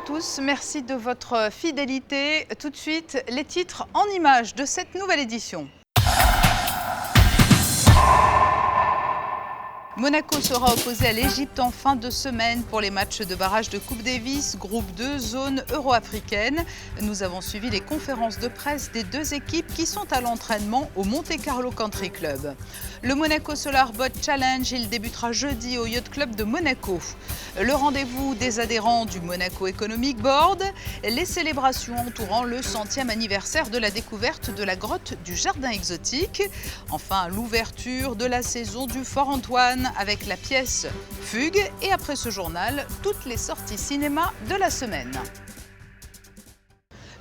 tous, merci de votre fidélité. Tout de suite, les titres en images de cette nouvelle édition. Monaco sera opposé à l'Égypte en fin de semaine pour les matchs de barrage de Coupe Davis, groupe 2, zone euro-africaine. Nous avons suivi les conférences de presse des deux équipes qui sont à l'entraînement au Monte Carlo Country Club. Le Monaco Solar Boat Challenge, il débutera jeudi au Yacht Club de Monaco. Le rendez-vous des adhérents du Monaco Economic Board, les célébrations entourant le 100e anniversaire de la découverte de la grotte du Jardin Exotique. Enfin, l'ouverture de la saison du Fort Antoine avec la pièce Fugue et après ce journal, toutes les sorties cinéma de la semaine.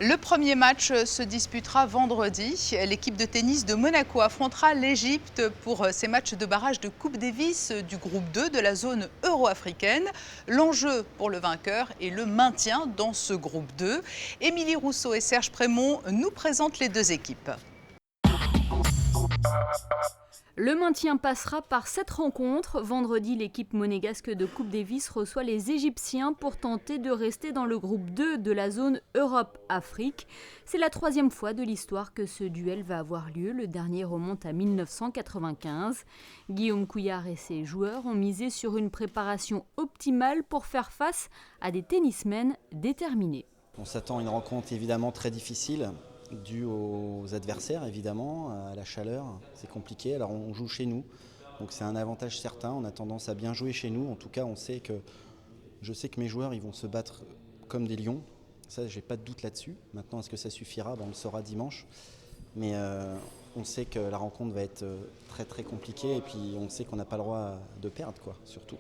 Le premier match se disputera vendredi. L'équipe de tennis de Monaco affrontera l'Égypte pour ces matchs de barrage de Coupe Davis du groupe 2 de la zone euro-africaine. L'enjeu pour le vainqueur est le maintien dans ce groupe 2. Émilie Rousseau et Serge Prémont nous présentent les deux équipes. Le maintien passera par cette rencontre. Vendredi, l'équipe monégasque de Coupe Davis reçoit les Égyptiens pour tenter de rester dans le groupe 2 de la zone Europe-Afrique. C'est la troisième fois de l'histoire que ce duel va avoir lieu. Le dernier remonte à 1995. Guillaume Couillard et ses joueurs ont misé sur une préparation optimale pour faire face à des tennismen déterminés. On s'attend à une rencontre évidemment très difficile. Dû aux adversaires évidemment, à la chaleur, c'est compliqué. Alors on joue chez nous, donc c'est un avantage certain. On a tendance à bien jouer chez nous. En tout cas, je sais que mes joueurs ils vont se battre comme des lions. Ça, j'ai pas de doute là-dessus. Maintenant, est-ce que ça suffira ? On le saura dimanche. Mais on sait que la rencontre va être très très compliquée et puis on sait qu'on n'a pas le droit de perdre, surtout.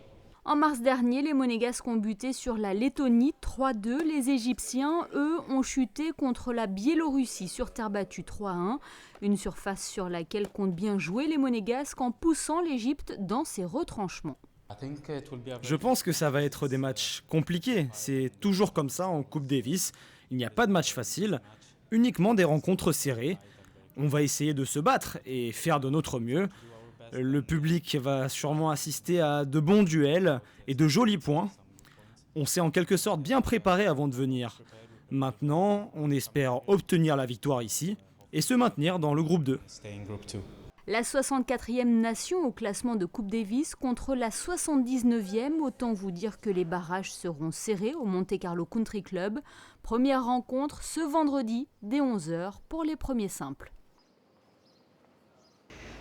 En mars dernier, les Monégasques ont buté sur la Lettonie 3-2. Les Égyptiens, eux, ont chuté contre la Biélorussie sur terre battue 3-1. Une surface sur laquelle comptent bien jouer les Monégasques en poussant l'Égypte dans ses retranchements. Je pense que ça va être des matchs compliqués. C'est toujours comme ça en Coupe Davis. Il n'y a pas de match facile, uniquement des rencontres serrées. On va essayer de se battre et faire de notre mieux. Le public va sûrement assister à de bons duels et de jolis points. On s'est en quelque sorte bien préparé avant de venir. Maintenant, on espère obtenir la victoire ici et se maintenir dans le groupe 2. La 64e nation au classement de Coupe Davis contre la 79e. Autant vous dire que les barrages seront serrés au Monte Carlo Country Club. Première rencontre ce vendredi dès 11h pour les premiers simples.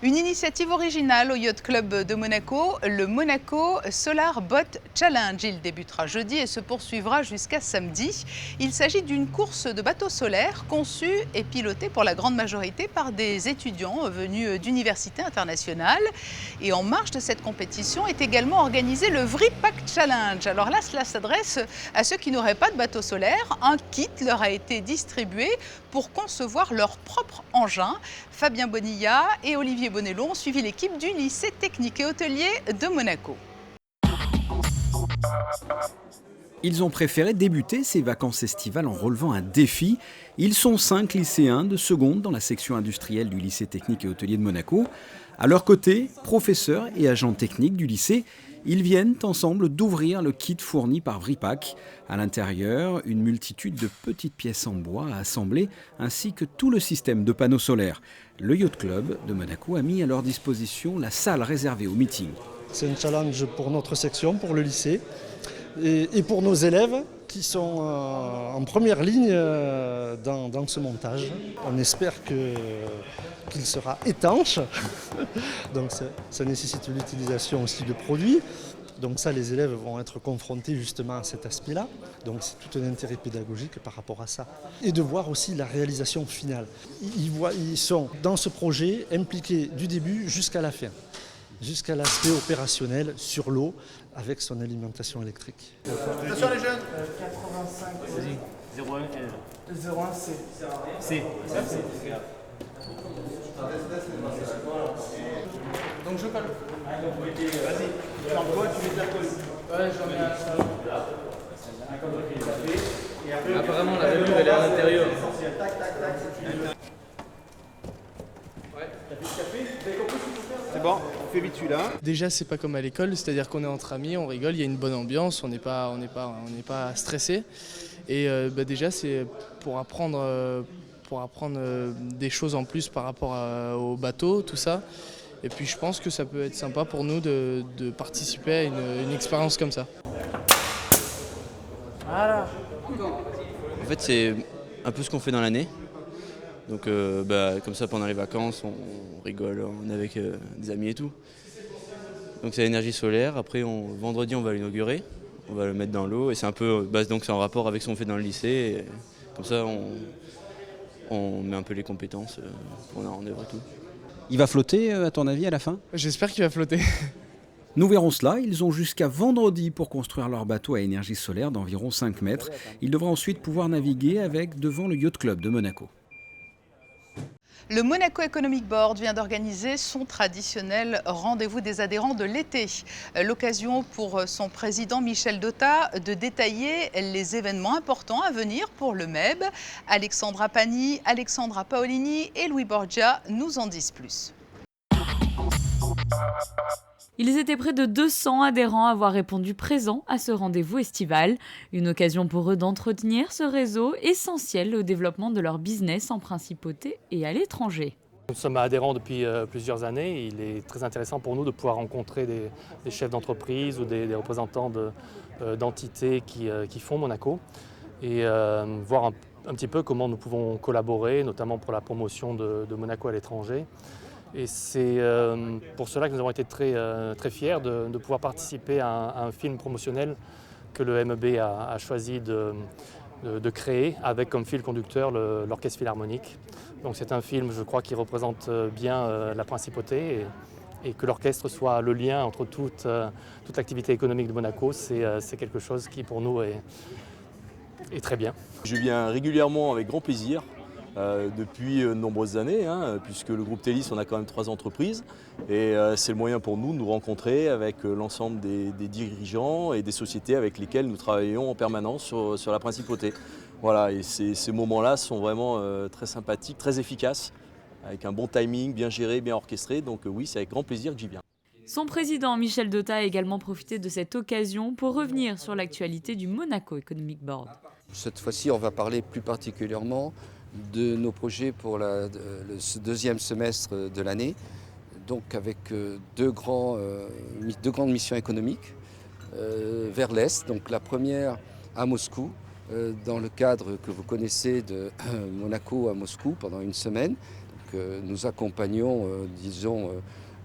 Une initiative originale au Yacht Club de Monaco, le Monaco Solar Boat Challenge. Il débutera jeudi et se poursuivra jusqu'à samedi. Il s'agit d'une course de bateaux solaires conçue et pilotée pour la grande majorité par des étudiants venus d'universités internationales. Et en marge de cette compétition est également organisé le VRIPAC Challenge. Alors là, cela s'adresse à ceux qui n'auraient pas de bateau solaire. Un kit leur a été distribué pour concevoir leur propre engin. Fabien Bonilla et Olivier Bonello ont suivi l'équipe du lycée technique et hôtelier de Monaco. Ils ont préféré débuter ces vacances estivales en relevant un défi. Ils sont 5 lycéens de seconde dans la section industrielle du lycée technique et hôtelier de Monaco. À leur côté, professeurs et agents techniques du lycée, ils viennent ensemble d'ouvrir le kit fourni par VRIPAC. À l'intérieur, une multitude de petites pièces en bois à assembler, ainsi que tout le système de panneaux solaires. Le Yacht Club de Monaco a mis à leur disposition la salle réservée aux meetings. C'est un challenge pour notre section, pour le lycée, et pour nos élèves qui sont en première ligne dans ce montage. On espère qu'il sera étanche, donc ça nécessite l'utilisation aussi de produits. Donc ça, les élèves vont être confrontés justement à cet aspect-là. Donc c'est tout un intérêt pédagogique par rapport à ça. Et de voir aussi la réalisation finale. Ils sont dans ce projet impliqués du début jusqu'à la fin, jusqu'à l'aspect opérationnel sur l'eau avec son alimentation électrique. Attention les jeunes 85, vas-y. 01 L. 01 C. C. Donc je parle. Vas-y. Alors toi tu mets de la colle. Ouais, j'en mets un comme et après, apparemment la valve elle est à l'intérieur. Tac, tac, tac. Ouais, t'as fait le café? Vous avez compris ce qu'il faut faire? C'est bon, on fait vite celui-là. Déjà c'est pas comme à l'école, c'est-à-dire qu'on est entre amis, on rigole, il y a une bonne ambiance, on n'est pas stressé. Et déjà c'est pour apprendre des choses en plus par rapport au bateau, tout ça. Et puis je pense que ça peut être sympa pour nous de participer à une expérience comme ça. Voilà. En fait, c'est un peu ce qu'on fait dans l'année. Donc comme ça, pendant les vacances, on rigole, on est avec des amis et tout. Donc c'est l'énergie solaire. Après, vendredi, on va l'inaugurer. On va le mettre dans l'eau. Et c'est un peu, donc c'est en rapport avec ce qu'on fait dans le lycée. Et comme ça, on met un peu les compétences qu'on a en œuvre et tout. Il va flotter, à ton avis, à la fin ? J'espère qu'il va flotter. Nous verrons cela. Ils ont jusqu'à vendredi pour construire leur bateau à énergie solaire d'environ 5 mètres. Ils devraient ensuite pouvoir naviguer avec devant le Yacht Club de Monaco. Le Monaco Economic Board vient d'organiser son traditionnel rendez-vous des adhérents de l'été. L'occasion pour son président Michel Dotta de détailler les événements importants à venir pour le MEB. Alexandra Pani, Alexandra Paolini et Louis Borgia nous en disent plus. Ils étaient près de 200 adhérents à avoir répondu présents à ce rendez-vous estival. Une occasion pour eux d'entretenir ce réseau essentiel au développement de leur business en principauté et à l'étranger. Nous sommes adhérents depuis plusieurs années. Il est très intéressant pour nous de pouvoir rencontrer des chefs d'entreprise ou des représentants d'entités qui font Monaco et voir un petit peu comment nous pouvons collaborer, notamment pour la promotion de Monaco à l'étranger. Et c'est pour cela que nous avons été très fiers de pouvoir participer à un film promotionnel que le MEB a choisi de créer avec comme fil conducteur l'Orchestre Philharmonique. Donc c'est un film, je crois, qui représente bien la principauté et que l'orchestre soit le lien entre toute l'activité économique de Monaco, c'est quelque chose qui pour nous est très bien. Je viens régulièrement avec grand plaisir. Depuis de nombreuses années, puisque le groupe Télis, on a quand même 3 entreprises et c'est le moyen pour nous de nous rencontrer avec l'ensemble des dirigeants et des sociétés avec lesquelles nous travaillons en permanence sur la principauté. Voilà, et ces moments-là sont vraiment très sympathiques, très efficaces, avec un bon timing, bien géré, bien orchestré, donc oui, c'est avec grand plaisir que j'y viens. Son président Michel Dotta a également profité de cette occasion pour revenir sur l'actualité du Monaco Economic Board. Cette fois-ci, on va parler plus particulièrement de nos projets pour le deuxième semestre de l'année, donc avec deux grandes missions économiques vers l'Est. Donc la première à Moscou, dans le cadre que vous connaissez de Monaco à Moscou pendant une semaine. Donc, nous accompagnons,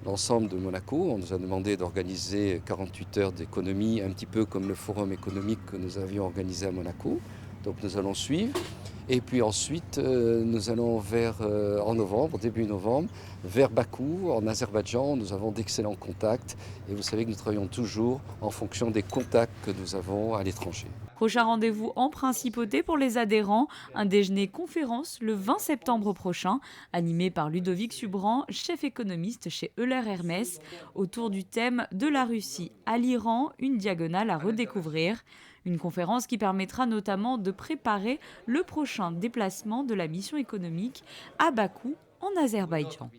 l'ensemble de Monaco. On nous a demandé d'organiser 48 heures d'économie, un petit peu comme le forum économique que nous avions organisé à Monaco. Donc nous allons suivre. Et puis ensuite, nous allons en novembre, début novembre, vers Bakou, en Azerbaïdjan. Nous avons d'excellents contacts et vous savez que nous travaillons toujours en fonction des contacts que nous avons à l'étranger. Prochain rendez-vous en principauté pour les adhérents, un déjeuner-conférence le 20 septembre prochain, animé par Ludovic Subran, chef économiste chez Euler Hermès, autour du thème « De la Russie à l'Iran, une diagonale à redécouvrir ». Une conférence qui permettra notamment de préparer le prochain déplacement de la mission économique à Bakou, en Azerbaïdjan.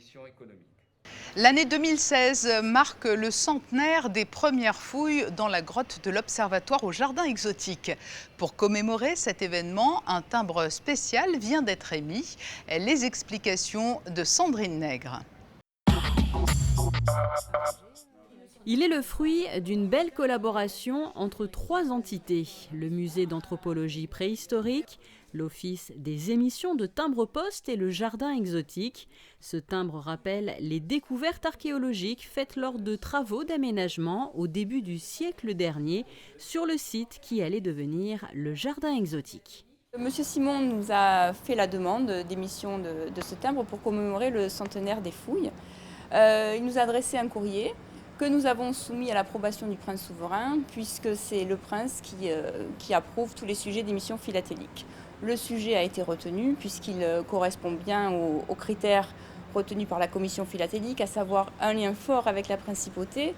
L'année 2016 marque le centenaire des premières fouilles dans la grotte de l'Observatoire au Jardin exotique. Pour commémorer cet événement, un timbre spécial vient d'être émis. Les explications de Sandrine Nègre. Il est le fruit d'une belle collaboration entre 3 entités, le musée d'anthropologie préhistorique, l'office des émissions de timbre-poste et le jardin exotique. Ce timbre rappelle les découvertes archéologiques faites lors de travaux d'aménagement au début du siècle dernier sur le site qui allait devenir le jardin exotique. Monsieur Simon nous a fait la demande d'émission de ce timbre pour commémorer le centenaire des fouilles. Il nous a adressé un courrier que nous avons soumis à l'approbation du prince souverain, puisque c'est le prince qui approuve tous les sujets d'émission philatélique. Le sujet a été retenu, puisqu'il correspond bien aux critères retenus par la commission philatélique, à savoir un lien fort avec la principauté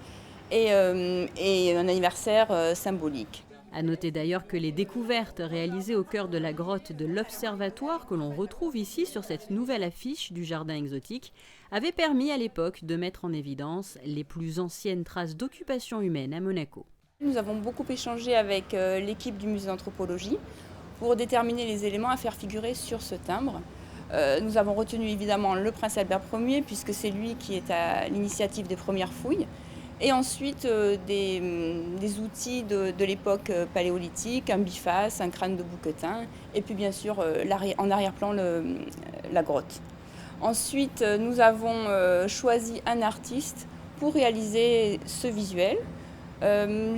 et un anniversaire symbolique. À noter d'ailleurs que les découvertes réalisées au cœur de la grotte de l'Observatoire, que l'on retrouve ici sur cette nouvelle affiche du jardin exotique, avaient permis à l'époque de mettre en évidence les plus anciennes traces d'occupation humaine à Monaco. Nous avons beaucoup échangé avec l'équipe du musée d'anthropologie pour déterminer les éléments à faire figurer sur ce timbre. Nous avons retenu évidemment le prince Albert Ier, puisque c'est lui qui est à l'initiative des premières fouilles. Et ensuite des outils de l'époque paléolithique, un biface, un crâne de bouquetin, et puis bien sûr en arrière-plan la grotte. Ensuite, nous avons choisi un artiste pour réaliser ce visuel.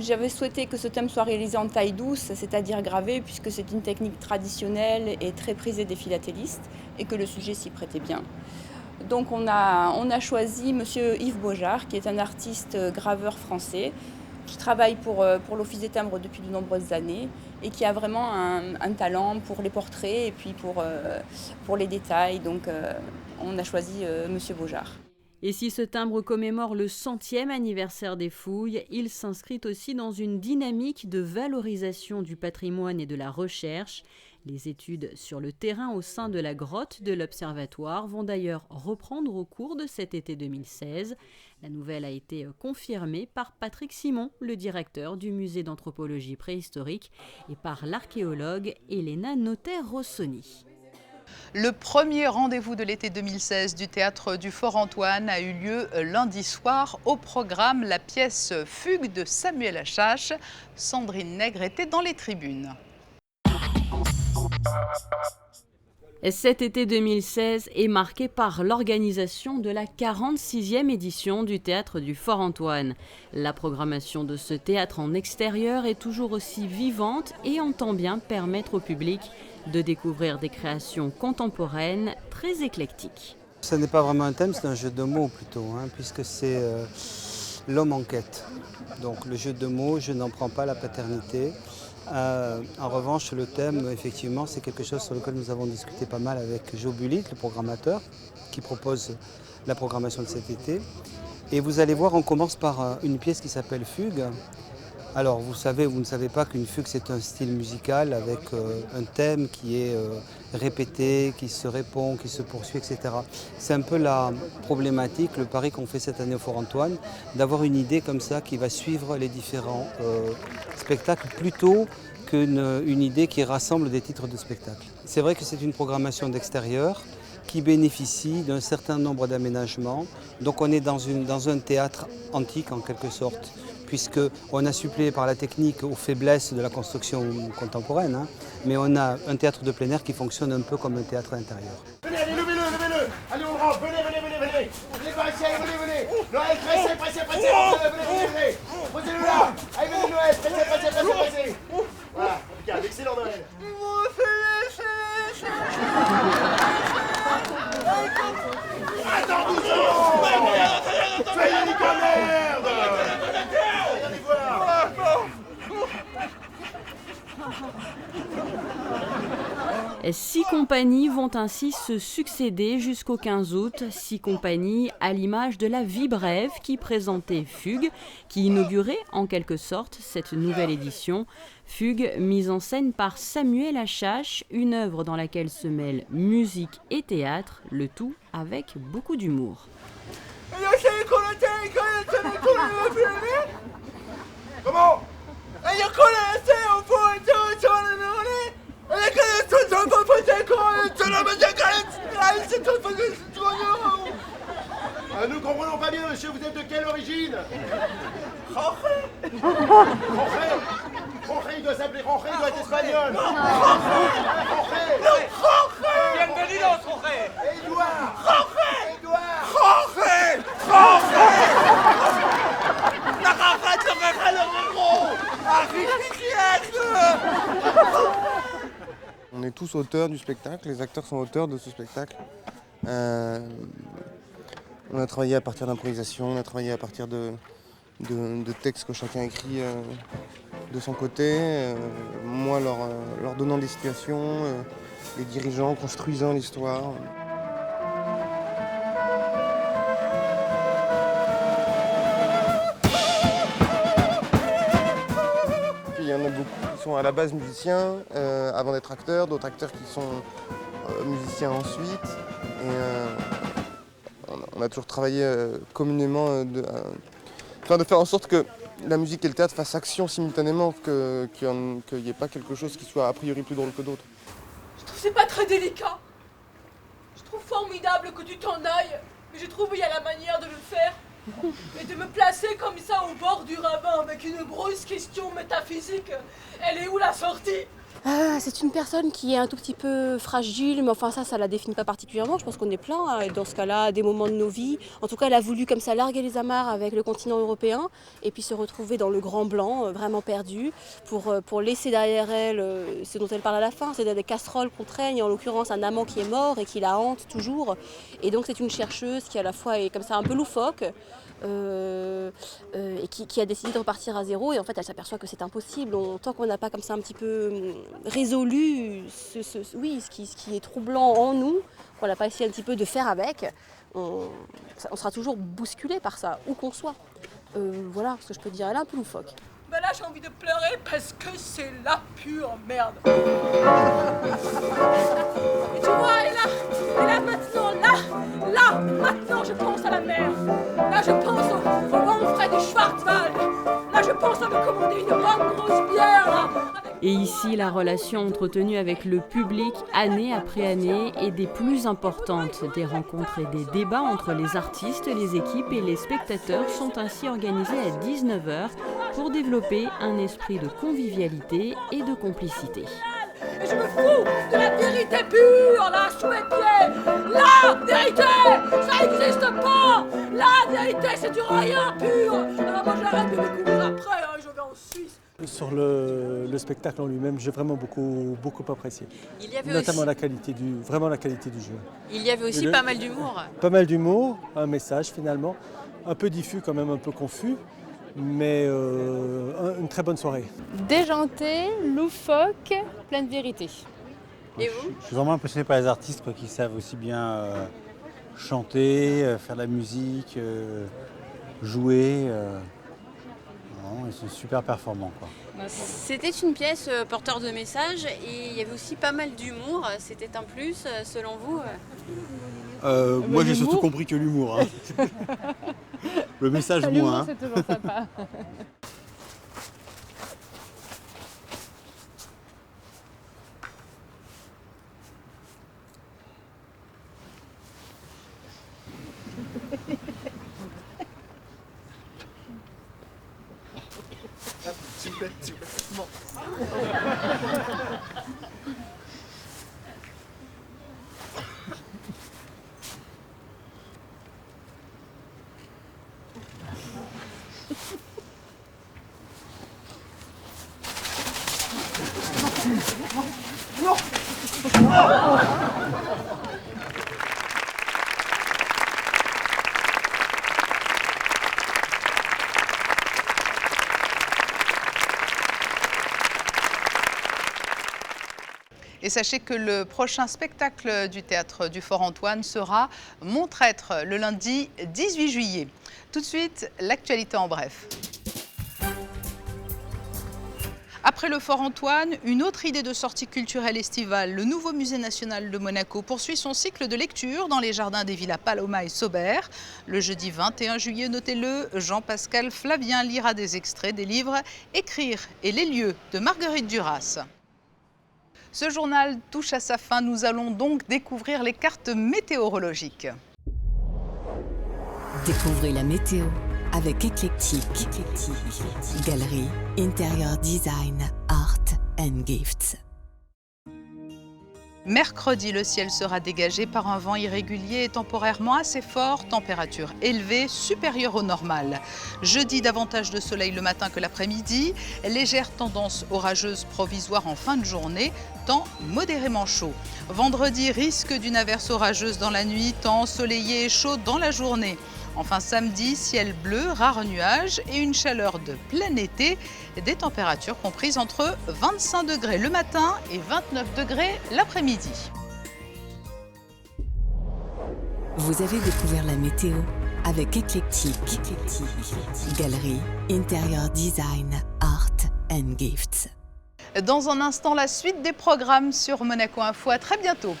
J'avais souhaité que ce thème soit réalisé en taille douce, c'est-à-dire gravé, puisque c'est une technique traditionnelle et très prisée des philatélistes, et que le sujet s'y prêtait bien. Donc on a choisi M. Yves Beaujard, qui est un artiste graveur français, qui travaille pour l'Office des timbres depuis de nombreuses années et qui a vraiment un talent pour les portraits et puis pour les détails. Donc on a choisi M. Beaujard. Et si ce timbre commémore le 100e anniversaire des fouilles, il s'inscrit aussi dans une dynamique de valorisation du patrimoine et de la recherche. Les études sur le terrain au sein de la grotte de l'Observatoire vont d'ailleurs reprendre au cours de cet été 2016. La nouvelle a été confirmée par Patrick Simon, le directeur du musée d'anthropologie préhistorique, et par l'archéologue Elena Notaire-Rossoni. Le premier rendez-vous de l'été 2016 du théâtre du Fort-Antoine a eu lieu lundi soir. Au programme, la pièce Fugue de Samuel Achache. Sandrine Nègre était dans les tribunes. Cet été 2016 est marqué par l'organisation de la 46e édition du Théâtre du Fort-Antoine. La programmation de ce théâtre en extérieur est toujours aussi vivante et entend bien permettre au public de découvrir des créations contemporaines très éclectiques. Ce n'est pas vraiment un thème, c'est un jeu de mots plutôt, puisque c'est l'homme en quête. Donc le jeu de mots, je n'en prends pas la paternité. En revanche, le thème, effectivement, c'est quelque chose sur lequel nous avons discuté pas mal avec Joe Bulit, le programmateur, qui propose la programmation de cet été. Et vous allez voir, on commence par une pièce qui s'appelle Fugue. Alors, vous ne savez pas qu'une fugue, c'est un style musical avec un thème qui est répété, qui se répond, qui se poursuit, etc. C'est un peu la problématique, le pari qu'on fait cette année au Fort-Antoine, d'avoir une idée comme ça qui va suivre les différents spectacles plutôt qu'une idée qui rassemble des titres de spectacle. C'est vrai que c'est une programmation d'extérieur qui bénéficie d'un certain nombre d'aménagements. Donc on est dans un théâtre antique en quelque sorte, puisqu'on a suppléé par la technique aux faiblesses de la construction contemporaine, mais on a un théâtre de plein air qui fonctionne un peu comme un théâtre intérieur. Venez, allez, levez-le. Allez, on rentre, venez. Venez par ici, allez, venez. Noël, pressez, venez. Posez-le là. Allez, venez, Noël, pressez. Voilà, regarde, excellent Noël. Attends, 12 secondes. Soyez les merde. Regardez voir. Et 6 compagnies vont ainsi se succéder jusqu'au 15 août. 6 compagnies à l'image de la Vie Brève qui présentait Fugue, qui inaugurait en quelque sorte cette nouvelle édition. Fugue mise en scène par Samuel Achache, une œuvre dans laquelle se mêlent musique et théâtre, le tout avec beaucoup d'humour. Comment? Nous comprenons pas bien, monsieur, vous êtes de quelle origine? Jorge, il doit s'appeler Jorge, il doit être espagnol. Jorge. Bienvenidos, Jorge. Edouard. On est tous auteurs du spectacle, les acteurs sont auteurs de ce spectacle. On a travaillé à partir d'improvisation, on a travaillé à partir de textes que chacun écrit de son côté, moi leur donnant des situations, les dirigeants construisant l'histoire. Il y en a beaucoup qui sont à la base musiciens avant d'être acteurs, d'autres acteurs qui sont musiciens ensuite. Et on a toujours travaillé communément de faire en sorte que la musique et le théâtre fassent action simultanément, qu'il n'y ait pas quelque chose qui soit a priori plus drôle que d'autres. Je trouve que c'est pas très délicat. Je trouve formidable que tu t'en ailles, mais je trouve qu'il y a la manière de le faire. Et de me placer comme ça au bord du ravin avec une brusque question métaphysique. Elle est où la sortie ? C'est une personne qui est un tout petit peu fragile, mais enfin ça la définit pas particulièrement. Je pense qu'on est plein, et dans ce cas-là, à des moments de nos vies. En tout cas, elle a voulu comme ça larguer les amarres avec le continent européen et puis se retrouver dans le grand blanc, vraiment perdue, pour laisser derrière elle ce dont elle parle à la fin, c'est-à-dire des casseroles qu'on traîne, en l'occurrence un amant qui est mort et qui la hante toujours. Et donc c'est une chercheuse qui à la fois est comme ça un peu loufoque, et qui a décidé de repartir à zéro, et en fait elle s'aperçoit que c'est impossible. Tant qu'on n'a pas comme ça un petit peu résolu ce qui est troublant en nous, qu'on n'a pas essayé un petit peu de faire avec, on sera toujours bousculé par ça, où qu'on soit. Voilà ce que je peux dire, elle est un peu loufoque. Ben là j'ai envie de pleurer parce que c'est la pure merde. Et tu vois, et là maintenant je pense à la mer. Là je pense au Manfred du Schwarzwald. Là je pense à me commander une bonne grosse bière là. Et ici, la relation entretenue avec le public, année après année, est des plus importantes. Des rencontres et des débats entre les artistes, les équipes et les spectateurs sont ainsi organisés à 19h pour développer un esprit de convivialité et de complicité. Et je me fous de la vérité pure, la chouette-pied. La vérité, ça n'existe pas. La vérité, c'est du rien pur. Alors moi j'arrête de découvrir après, hein, je vais en Suisse. Sur le spectacle en lui-même, j'ai vraiment beaucoup apprécié. Il y avait notamment aussi... la qualité du jeu. Il y avait aussi pas mal d'humour. Pas mal d'humour, un message finalement, un peu diffus quand même, un peu confus, mais une très bonne soirée. Déjanté, loufoque, plein de vérité. Et vous ? Je suis vraiment impressionné par les artistes qui savent aussi bien chanter, faire de la musique, jouer. Ils sont super performants, quoi. C'était une pièce porteur de message et il y avait aussi pas mal d'humour. C'était un plus, selon vous Moi, j'ai surtout compris que l'humour. Hein. Le message moins. L'humour, c'est toujours sympa. S'il vous plaît. Bon. Et sachez que le prochain spectacle du Théâtre du Fort Antoine sera Mon Traître, le lundi 18 juillet. Tout de suite, l'actualité en bref. Après le Fort Antoine, une autre idée de sortie culturelle estivale, le nouveau Musée national de Monaco poursuit son cycle de lecture dans les jardins des villas Paloma et Saubert. Le jeudi 21 juillet, notez-le, Jean-Pascal Flavien lira des extraits des livres « Écrire et les lieux » de Marguerite Duras. Ce journal touche à sa fin, nous allons donc découvrir les cartes météorologiques. Découvrez la météo avec Eclectic, Galerie, Interior Design, Art and Gifts. Mercredi, le ciel sera dégagé par un vent irrégulier et temporairement assez fort, température élevée, supérieure au normal. Jeudi, davantage de soleil le matin que l'après-midi, légère tendance orageuse provisoire en fin de journée, temps modérément chaud. Vendredi, risque d'une averse orageuse dans la nuit, temps ensoleillé et chaud dans la journée. Enfin samedi, ciel bleu, rares nuages et une chaleur de plein été, des températures comprises entre 25 degrés le matin et 29 degrés l'après-midi. Vous avez découvert la météo avec Eclectic, Galerie, Interior Design, Art and Gifts. Dans un instant, la suite des programmes sur Monaco Info. À très bientôt.